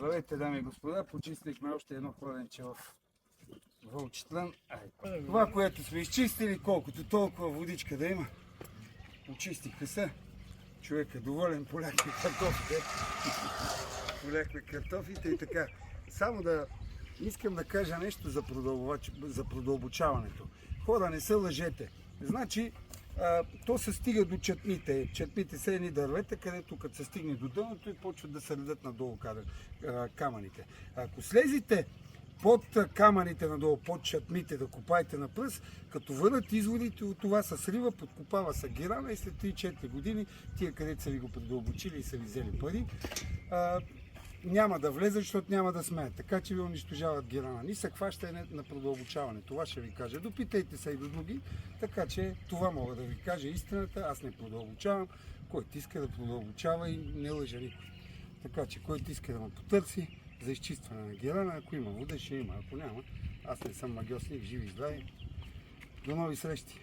Здравейте, дами и господа, почистихме още едно кладенче в Вълчитлан. Това, което сме изчистили, колкото толкова водичка да има, очистихме се. Човек е доволен, поляхме картофите. Поляхме картофите и така. Само да искам да кажа нещо за продълбочаването. Хора, не се лъжете. Значи, то се стига до чатмите. Чатмите са едни дървета, където като се стигне до дъното и почват да се редат надолу камъните. Ако слезете под камъните надолу, под чатмите, да копаете на пръст, като върнат изводите от това се срива, подкопава се герана и след 3-4 години, тия където са ви го продълбочили и са ви взели пари, няма да влезат, защото няма да смеят. Така че ви унищожават герана. Нисък хващане на продълбочаване. Това ще ви кажа. Допитайте се и до други. Така че това мога да ви кажа истината. Аз не продълбочавам. Който иска да продълбочава и не лъжа никой. Така че който иска да ме потърси за изчистване на герана, ако има вода, ще има. Ако няма, аз не съм магьосник. Живи и здрави. До нови срещи!